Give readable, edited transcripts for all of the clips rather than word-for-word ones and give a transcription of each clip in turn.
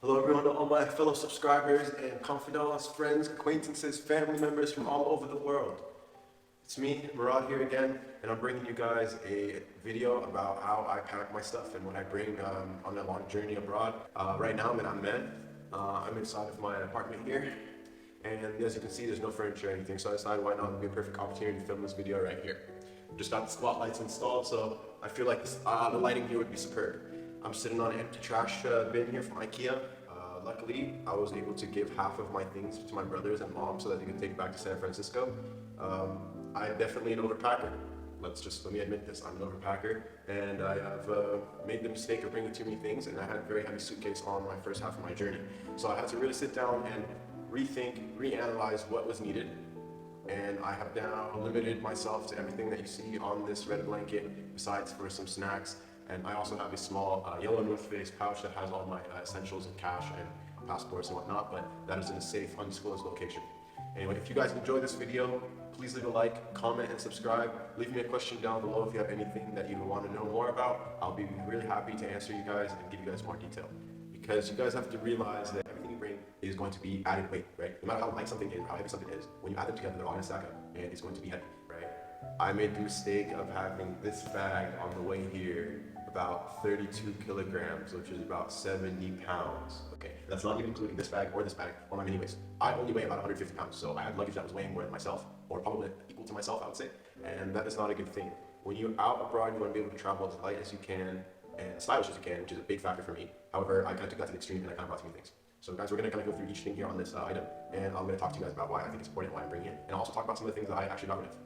Hello everyone, to all my fellow subscribers and confidants, friends, acquaintances, family members from all over the world. It's me, Murad here again, and I'm bringing you guys a video about how I pack my stuff and what I bring on a long journey abroad. Right now I'm in Amman. I'm inside of my apartment here, and as you can see there's no furniture or anything, so I decided why not, it would be a perfect opportunity to film this video right here. Just got the spotlights installed, so I feel like the lighting here would be superb. I'm sitting on an empty trash bin here from IKEA. Luckily, I was able to give half of my things to my brothers and mom so that they could take it back to San Francisco. I'm definitely an overpacker. Let me admit this, I'm an overpacker, and I have made the mistake of bringing too many things, and I had a very heavy suitcase on my first half of my journey. So I had to really sit down and rethink, reanalyze what was needed, and I have now limited myself to everything that you see on this red blanket, besides for some snacks. And I also have a small yellow North Face pouch that has all my essentials and cash and passports and whatnot, but that is in a safe, undisclosed location. Anyway, if you guys enjoyed this video, please leave a like, comment, and subscribe. Leave me a question down below if you have anything that you want to know more about. I'll be really happy to answer you guys and give you guys more detail. Because you guys have to realize that everything you bring is going to be added weight, right? No matter how light something is, how heavy something is, when you add them together, they're all going to stack up, and it's going to be heavy, right? I made the mistake of having this bag on the way here about 32 kilograms, which is about 70 pounds. Okay, that's not even including this bag or my mini waist. I only weigh about 150 pounds, so I had luggage that was weighing more than myself, or probably equal to myself, I would say, and that is not a good thing. When you're out abroad, you want to be able to travel as light as you can and as stylish as you can, which is a big factor for me. However, I kind of took that to the extreme and I kind of brought too many things. So guys, we're going to kind of go through each thing here on this item, and I'm going to talk to you guys about why I think it's important, why I'm bringing it, and I'll also talk about some of the things that I actually got rid of.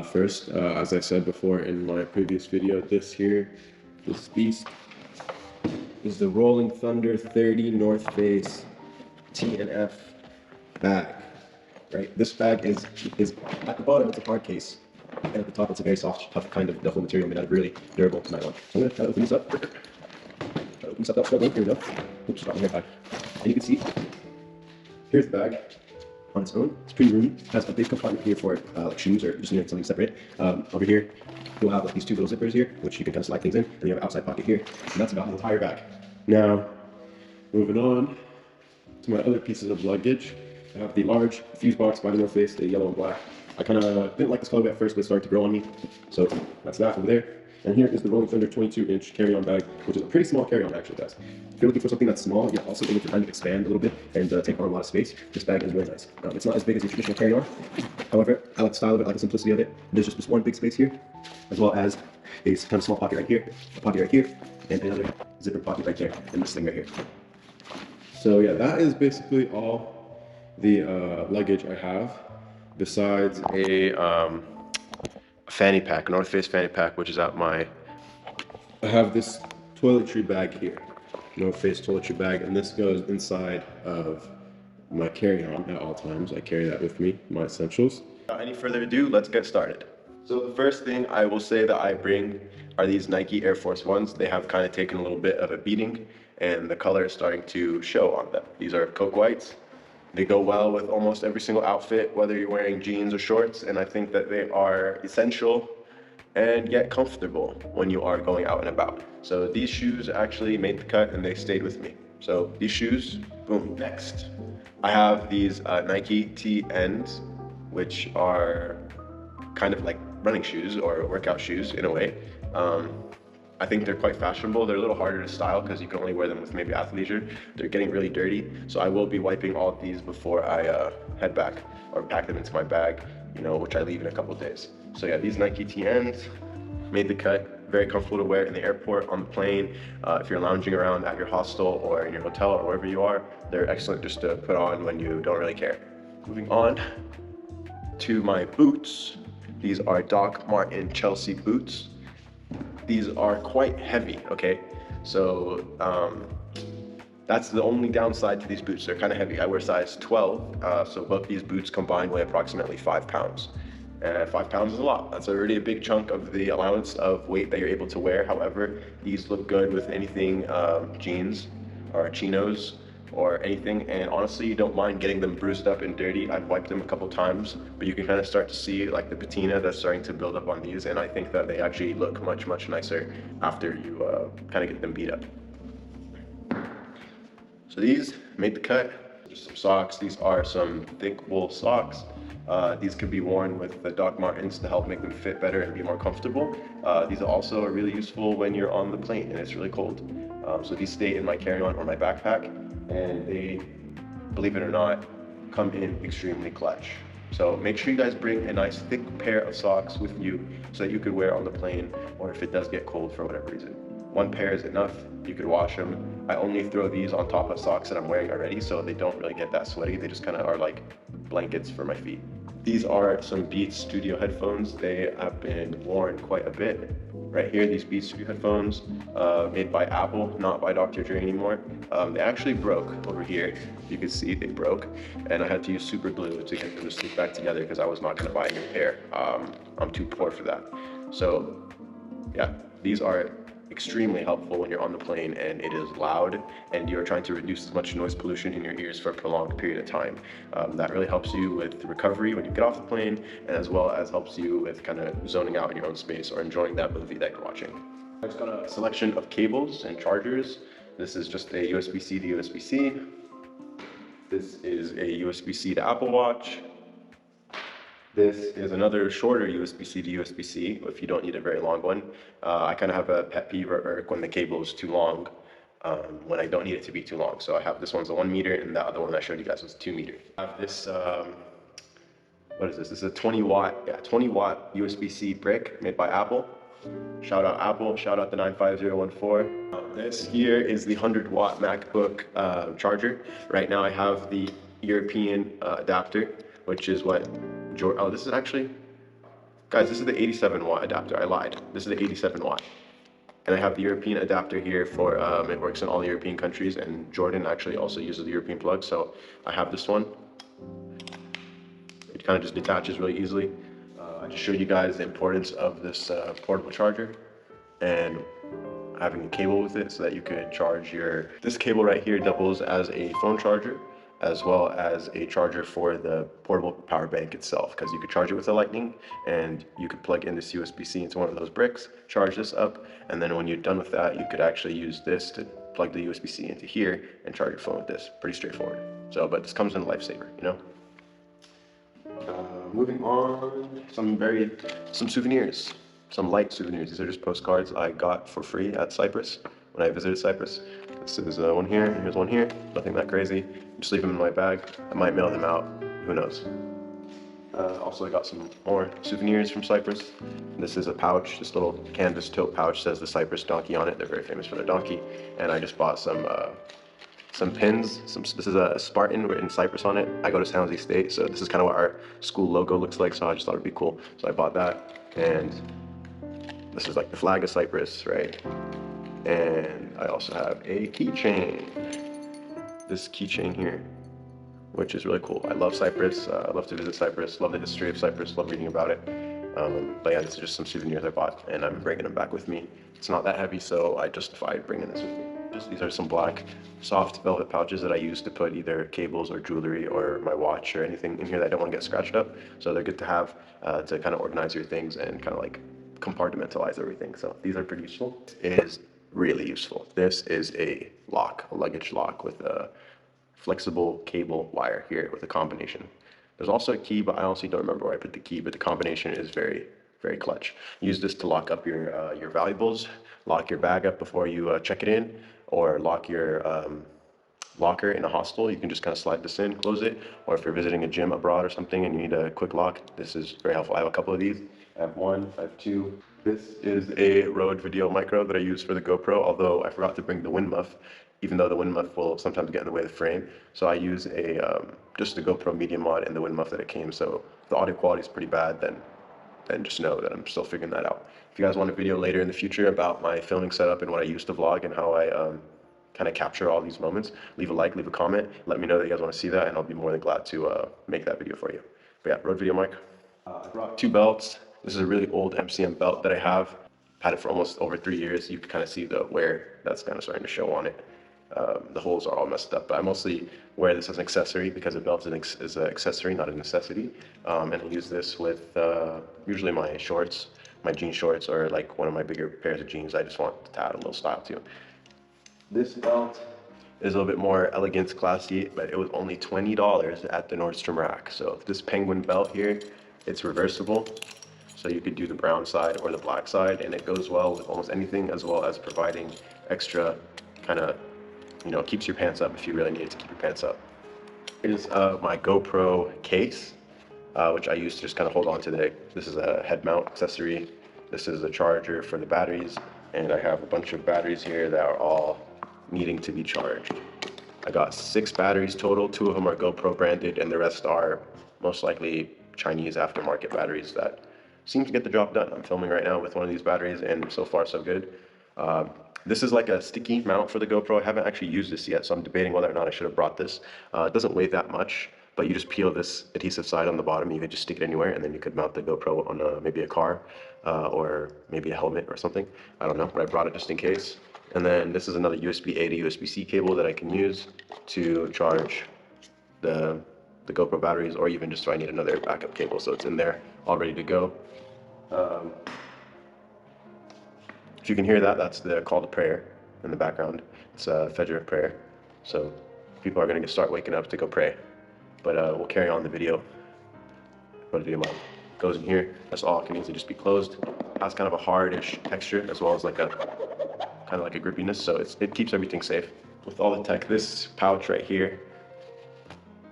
First, as I said before in my previous video, this beast is the Rolling Thunder 30 North Face T&F bag, right? This bag is at the bottom, it's a hard case, and at the top, it's a very soft, tough kind of duffel material made out of really durable nylon. So I'm going to try to open this up. Try to open this up without struggling. Here we go. Oops, got my hair back. And you can see, here's the bag on its own. It's pretty roomy. It has a big compartment here for like shoes or just something separate. Over here, you'll have like these two little zippers here, which you can kind of slide things in, and you have an outside pocket here, and that's about the entire bag. Now, moving on to my other pieces of luggage, I have the large fuse box by the North Face, the yellow and black. I kind of didn't like this colorway at first, but it started to grow on me, so that's that over there. And here is the Rolling Thunder 22-inch carry-on bag, which is a pretty small carry-on actually, guys. If you're looking for something that's small, you're also able to kind of expand a little bit and take on a lot of space. This bag is really nice. It's not as big as your traditional carry-on. However, I like the style of it, I like the simplicity of it. There's just this one big space here, as well as a kind of small pocket right here, a pocket right here, and another zipper pocket right there, and this thing right here. So yeah, that is basically all the luggage I have, besides a fanny pack, North Face fanny pack, which is at I have this toiletry bag here, North Face toiletry bag, and this goes inside of my carry-on at all times. I carry that with me, my essentials. Without any further ado, let's get started. So the first thing I will say that I bring are these Nike Air Force Ones. They have kind of taken a little bit of a beating, and the color is starting to show on them. These are Coke Whites. They go well with almost every single outfit, whether you're wearing jeans or shorts, and I think that they are essential and yet comfortable when you are going out and about. So these shoes actually made the cut and they stayed with me. So these shoes, boom. Next, I have these Nike TNs, which are kind of like running shoes or workout shoes in a way. I think they're quite fashionable. They're a little harder to style because you can only wear them with maybe athleisure. They're getting really dirty, so I will be wiping all of these before I head back or pack them into my bag, which I leave in a couple of days. So yeah, these Nike TNs made the cut. Very comfortable to wear in the airport, on the plane, if you're lounging around at your hostel or in your hotel or wherever you are. They're excellent just to put on when you don't really care. Moving on to my boots. These are Doc Martin Chelsea boots. These are quite heavy, okay? So that's the only downside to these boots. They're kind of heavy. I wear size 12, so both these boots combined weigh approximately 5 pounds. And 5 pounds is a lot. That's already a big chunk of the allowance of weight that you're able to wear. However, these look good with anything jeans or chinos or anything, and honestly, you don't mind getting them bruised up and dirty. I've wiped them a couple times, but you can kind of start to see like the patina that's starting to build up on these, and I think that they actually look much, much nicer after you kind of get them beat up. So So these made the cut. Just some socks. These are some thick wool socks. These can be worn with the Doc Martens to help make them fit better and be more comfortable. These also are really useful when you're on the plane and it's really cold. So these stay in my carry-on or my backpack, and they, believe it or not, come in extremely clutch. So make sure you guys bring a nice thick pair of socks with you so that you could wear on the plane, or if it does get cold for whatever reason. One pair is enough. You could wash them. I only throw these on top of socks that I'm wearing already, so they don't really get that sweaty. They just kind of are like blankets for my feet. These are some Beats Studio headphones. They have been worn quite a bit. Right here, these Beats Studio headphones, made by Apple, not by Dr. Dre anymore. They actually broke over here. You can see they broke, and I had to use super glue to get them to stick back together because I was not gonna buy a new pair. I'm too poor for that. So yeah, these are extremely helpful when you're on the plane and it is loud and you're trying to reduce as much noise pollution in your ears for a prolonged period of time. That really helps you with recovery when you get off the plane, and as well as helps you with kind of zoning out in your own space or enjoying that movie that you're watching. I've got a selection of cables and chargers. This is just a USB-C to USB-C. This is a USB-C to Apple Watch. This is another shorter USB-C to USB-C if you don't need a very long one. I kind of have a pet peeve or irk when the cable is too long, when I don't need it to be too long. So I have this one's a 1 meter, and the other one I showed you guys was 2 meter. I have this, what is this? This is a 20 watt USB-C brick made by Apple. Shout out Apple, shout out the 95014. This here is the 100 watt MacBook charger. Right now I have the European adapter, which is what oh, this is actually, guys, this is the 87 watt adapter. I lied. This is the 87 watt. And I have the European adapter here for, it works in all the European countries, and Jordan actually also uses the European plug. So I have this one. It kind of just detaches really easily. I just showed you guys the importance of this portable charger and having a cable with it so that you could charge your, this cable right here doubles as a phone charger, as well as a charger for the portable power bank itself, because you could charge it with a lightning, and you could plug in this USB-C into one of those bricks, charge this up, and then when you're done with that, you could actually use this to plug the USB-C into here and charge your phone with this. Pretty straightforward. So, but this comes in a lifesaver, you know? Moving on, some souvenirs, some light souvenirs. These are just postcards I got for free at Cyprus when I visited Cyprus. This is one here, and here's one here. Nothing that crazy. Just leave them in my bag. I might mail them out. Who knows? Also, I got some more souvenirs from Cyprus. This is a pouch. This little canvas tote pouch says the Cyprus donkey on it. They're very famous for their donkey. And I just bought some pins. This is a Spartan written Cyprus on it. I go to San Jose State, so this is kind of what our school logo looks like. So I just thought it'd be cool. So I bought that. And this is like the flag of Cyprus, right? And I also have a keychain. This keychain here, which is really cool. I love Cyprus. I love to visit Cyprus. Love the history of Cyprus. Love reading about it. But yeah, this is just some souvenirs I bought, and I'm bringing them back with me. It's not that heavy, so I justified bringing this with me. These are some black soft velvet pouches that I use to put either cables or jewelry or my watch or anything in here that I don't want to get scratched up. So they're good to have to kind of organize your things and kind of like compartmentalize everything. So these are pretty useful. It is really useful. This is a lock, a luggage lock with a flexible cable wire here with a combination. There's also a key, but I honestly don't remember where I put the key, but the combination is very, very clutch. Use this to lock up your valuables, lock your bag up before you check it in, or lock your locker in a hostel. You can just kind of slide this in, close it, or if you're visiting a gym abroad or something and you need a quick lock, this is very helpful. I have a couple of these. I have one, I have two. This is a Rode Video Micro that I use for the GoPro, although I forgot to bring the wind muff, even though the wind muff will sometimes get in the way of the frame. So I use just the GoPro Media Mod and the wind muff that it came. So if the audio quality is pretty bad, then just know that I'm still figuring that out. If you guys want a video later in the future about my filming setup and what I use to vlog and how I kind of capture all these moments, leave a like, leave a comment, let me know that you guys want to see that, and I'll be more than glad to make that video for you. But yeah, Rode Video Mic. I brought two belts. This is a really old MCM belt that I have. Had it for almost over 3 years. You can kind of see the wear that's kind of starting to show on it. The holes are all messed up, but I mostly wear this as an accessory because a belt is an accessory, not a necessity. And I use this with usually my shorts, my jean shorts, or like one of my bigger pairs of jeans. I just want to add a little style to. This belt is a little bit more elegant, classy, but it was only $20 at the Nordstrom rack. So this penguin belt here, it's reversible. So you could do the brown side or the black side, and it goes well with almost anything, as well as providing extra kind of, keeps your pants up if you really need it to keep your pants up. Here's my GoPro case, which I use to just kind of hold on to this is a head mount accessory. This is a charger for the batteries, and I have a bunch of batteries here that are all needing to be charged. I got 6 batteries total. 2 of them are GoPro branded, and the rest are most likely Chinese aftermarket batteries that seem to get the job done. I'm filming right now with one of these batteries, and so far so good. This is like a sticky mount for the GoPro. I haven't actually used this yet, so I'm debating whether or not I should have brought this. It doesn't weigh that much, but you just peel this adhesive side on the bottom. You could just stick it anywhere, and then you could mount the GoPro on maybe a car or maybe a helmet or something. I don't know, but I brought it just in case. And then this is another USB-A to USB-C cable that I can use to charge the GoPro batteries, or even just so I need another backup cable. So it's in there all ready to go. If you can hear that, that's the call to prayer in the background. It's a Fajr prayer. So people are going to start waking up to go pray. But we'll carry on the video. What video mode goes in here. That's all. It can easily just be closed. It has kind of a hardish texture, as well as like a kind of like a grippiness. So it keeps everything safe. With all the tech, this pouch right here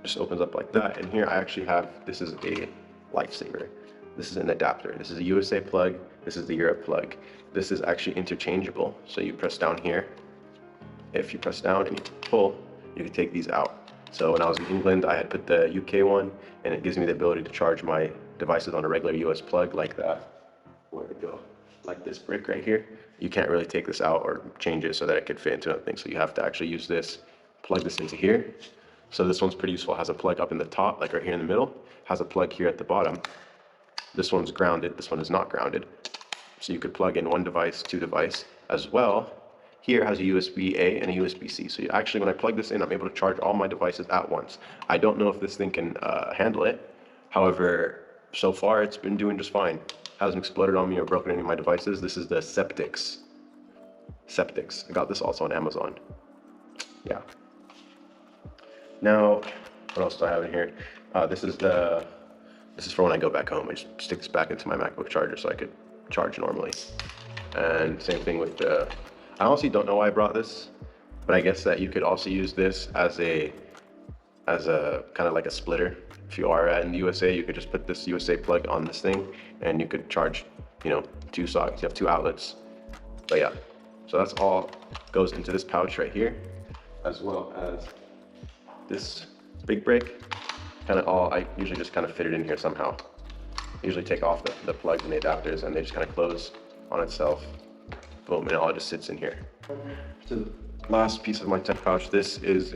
just opens up like that. And here I actually have, this is a lifesaver. This is an adapter. This is a USA plug. This is the Europe plug. This is actually interchangeable. So you press down here. If you press down and you pull, you can take these out. So when I was in England, I had put the UK one, and it gives me the ability to charge my devices on a regular US plug like that. Where'd it go? Like this brick right here. You can't really take this out or change it so that it could fit into another thing. So you have to actually use this, plug this into here. So this one's pretty useful. It has a plug up in the top, like right here in the middle. Has a plug here at the bottom. This one's grounded. This one is not grounded. So you could plug in one device, 2 device as well. Here has a USB-A and a USB-C. So actually, when I plug this in, I'm able to charge all my devices at once. I don't know if this thing can handle it. However, so far it's been doing just fine. Hasn't exploded on me or broken any of my devices. This is the Septix. I got this also on Amazon. Yeah. Now, what else do I have in here? This is for when I go back home. I just stick this back into my MacBook charger so I could charge normally. And same thing with the, I honestly don't know why I brought this, but I guess that you could also use this as a kind of like a splitter. If you are in the USA, you could just put this USA plug on this thing, and you could charge, 2 sockets. You have 2 outlets. But yeah, so that's all goes into this pouch right here, as well as this big brick. I usually just kind of fit it in here somehow. Usually take off the plugs and the adapters, and they just kind of close on itself. Boom, and it all just sits in here. So the last piece of my tech pouch, this is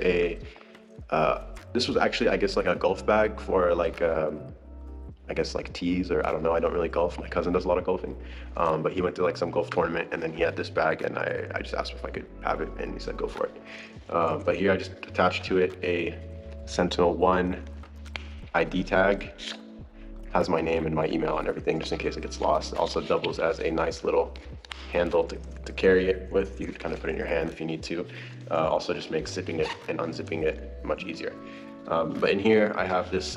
this was actually, I guess, like a golf bag for like, I guess like tees, or I don't know, I don't really golf. My cousin does a lot of golfing, but he went to like some golf tournament, and then he had this bag, and I just asked him if I could have it, and he said go for it. But here I just attached to it a Sentinel-1 ID tag. Has my name and my email and everything, just in case it gets lost. It also doubles as a nice little handle to carry it with. You could kind of put it in your hand if you need to. Also just makes zipping it and unzipping it much easier. But in here I have this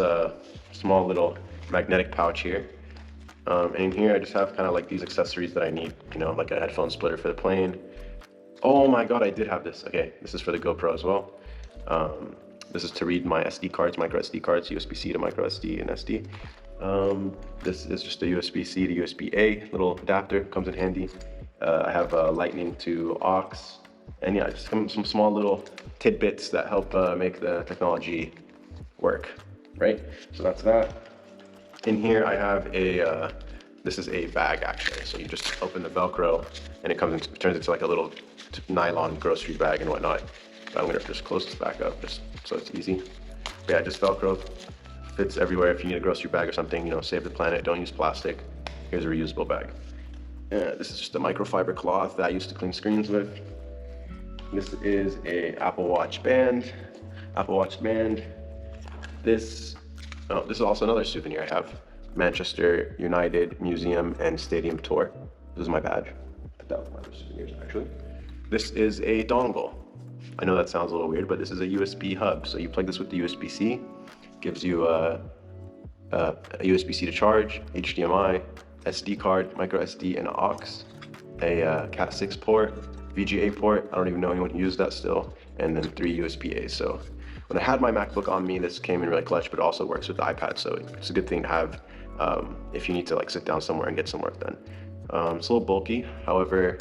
small little magnetic pouch here. And in here I just have kind of like these accessories that I need, like a headphone splitter for the plane. Oh my God, I did have this. Okay, this is for the GoPro as well. This is to read my SD cards, micro SD cards, USB-C to micro SD and SD. This is just a USB-C to USB-A little adapter, comes in handy. I have a lightning to aux, and yeah, just some small little tidbits that help make the technology work, right? So that's that. In here I have this is a bag actually. So you just open the Velcro, and it turns into like a little nylon grocery bag and whatnot. But I'm gonna just close this back up just so it's easy. But yeah, just Velcro. Fits everywhere. If you need a grocery bag or something, save the planet, don't use plastic. Here's a reusable bag. This is just a microfiber cloth that I used to clean screens with. This is a Apple Watch band. This is also another souvenir I have. Manchester United Museum and Stadium Tour. This is my badge. Put that with my other souvenirs actually. This is a dongle. I know that sounds a little weird, but this is a USB hub. So you plug this with the USB-C, gives you a USB-C to charge, HDMI, SD card, micro SD, and an aux, a Cat 6 port, VGA port. I don't even know anyone who uses that still, and then 3 USB-As. So when I had my MacBook on me, this came in really clutch, but it also works with the iPad, so it's a good thing to have if you need to like sit down somewhere and get some work done. It's a little bulky, however,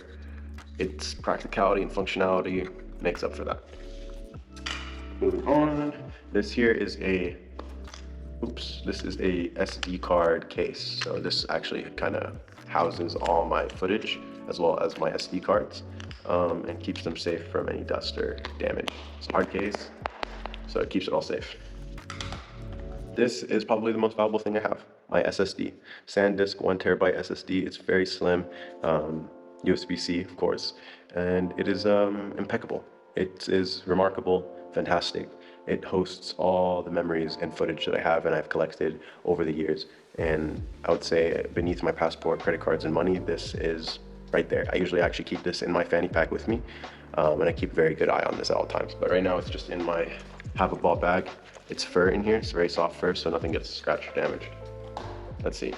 its practicality and functionality makes up for that. Moving on, this here is a SD card case. So this actually kind of houses all my footage as well as my SD cards and keeps them safe from any dust or damage. It's a hard case, so it keeps it all safe. This is probably the most valuable thing I have, my SSD. SanDisk 1 terabyte SSD. It's very slim, USB-C of course, and it is impeccable. It is remarkable, fantastic. It hosts all the memories and footage that I have and I've collected over the years. And I would say beneath my passport, credit cards, and money, this is right there. I usually actually keep this in my fanny pack with me, and I keep a very good eye on this at all times. But right now it's just in my have-a-ball bag. It's fur in here. It's very soft fur, so nothing gets scratched or damaged. Let's see.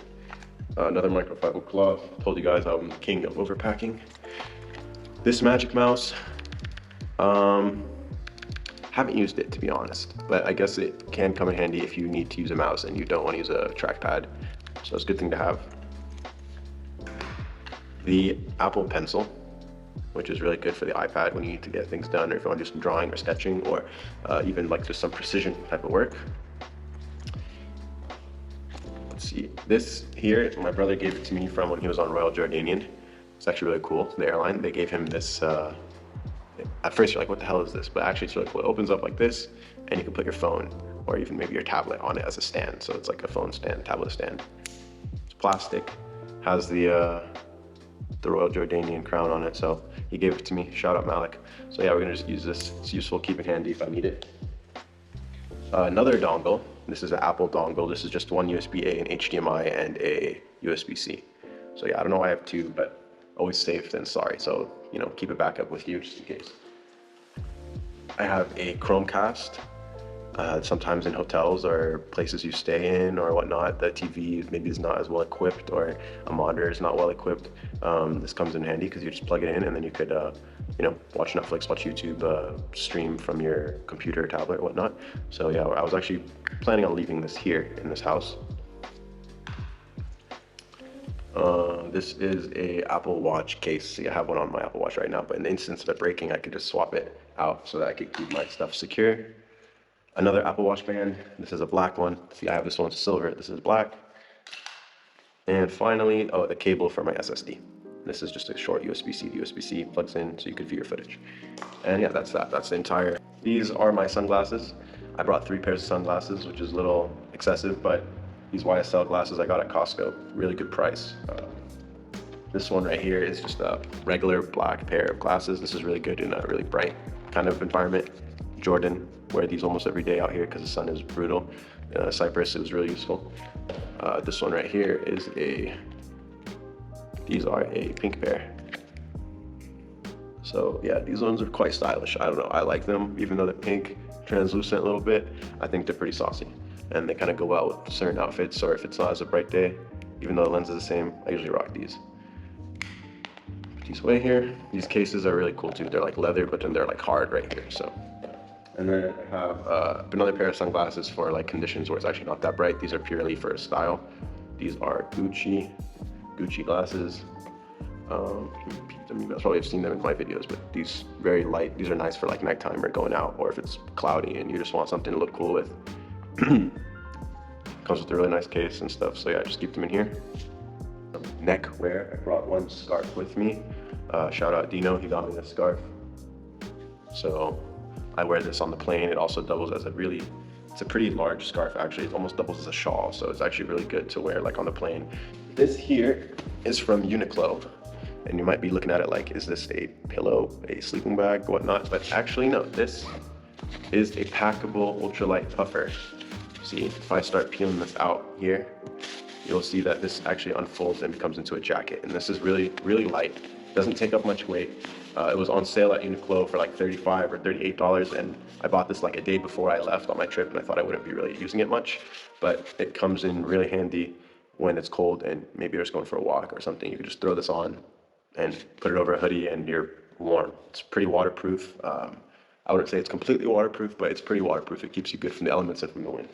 Another microfiber cloth. Told you guys I'm king of overpacking. This Magic Mouse. Haven't used it to be honest, but I guess it can come in handy if you need to use a mouse and you don't want to use a trackpad. So it's a good thing to have. The Apple Pencil, which is really good for the iPad when you need to get things done, or if you want to do some drawing or sketching, or even like just some precision type of work. Let's see, this here, my brother gave it to me from when he was on Royal Jordanian. It's actually really cool. The airline, they gave him this. At first you're like, what the hell is this? But actually it's really cool. It opens up like this, and you can put your phone or even maybe your tablet on it as a stand. So it's like a phone stand, tablet stand. It's plastic, has the Royal Jordanian crown on it. So he gave it to me. Shout out Malik. So yeah, we're gonna just use this. It's useful, keep it handy if I need it. Another dongle. This is an Apple dongle. This is just one USB-A, an HDMI, and a USB-C. So yeah, I don't know why I have two, but always safe than sorry. So, you know, keep a backup with you just in case. I have a Chromecast. Sometimes in hotels or places you stay in or whatnot, the TV maybe is not as well equipped, or a monitor is not well equipped. This comes in handy because you just plug it in and then you could, you know, watch Netflix, watch YouTube, stream from your computer, tablet, or whatnot. So yeah, I was actually planning on leaving this here in this house. This is a Apple Watch case. See, I have one on my Apple Watch right now, but in the instance of it breaking, I could just swap it out so that I could keep my stuff secure. Another Apple Watch band. This is a black one. See, I have this one silver. This is black. And finally, oh, the cable for my SSD. This is just a short USB-C to USB-C, plugs in so you could view your footage. And yeah, that's that. That's the entire. These are my sunglasses. I brought 3 pairs of sunglasses, which is a little excessive, but these YSL glasses I got at Costco. Really good price. This one right here is just a regular black pair of glasses. This is really good in a really bright kind of environment. Jordan, wear these almost every day out here because the sun is brutal. Cyprus, it was really useful. This one right here is these are a pink pair. So yeah, these ones are quite stylish. I don't know, I like them, even though they're pink, translucent a little bit. I think they're pretty saucy. And they kind of go well with certain outfits, or if it's not as a bright day, even though the lens is the same, I usually rock these. Put these away here. These cases are really cool too. They're like leather, but then they're like hard right here, so. And then I have another pair of sunglasses for like conditions where it's actually not that bright. These are purely for style. These are Gucci glasses. You guys probably have seen them in my videos, but these very light. These are nice for like nighttime or going out, or if it's cloudy and you just want something to look cool with. Comes with a really nice case and stuff, so yeah, just keep them in here. Neck wear, I brought one scarf with me. Shout out Dino, he got me this scarf. So I wear this on the plane. It also doubles as it's a pretty large scarf actually. It almost doubles as a shawl, so it's actually really good to wear like on the plane. This here is from Uniqlo, and you might be looking at it like, is this a pillow, a sleeping bag, whatnot? But actually no, this is a packable ultralight puffer. See, if I start peeling this out here, you'll see that this actually unfolds and becomes into a jacket. And this is really, really light. Doesn't take up much weight. It was on sale at Uniqlo for like $35 or $38, and I bought this like a day before I left on my trip, and I thought I wouldn't be really using it much, but it comes in really handy when it's cold and maybe you're just going for a walk or something. You can just throw this on and put it over a hoodie and you're warm. It's pretty waterproof. I wouldn't say it's completely waterproof, but it's pretty waterproof. It keeps you good from the elements and from the wind.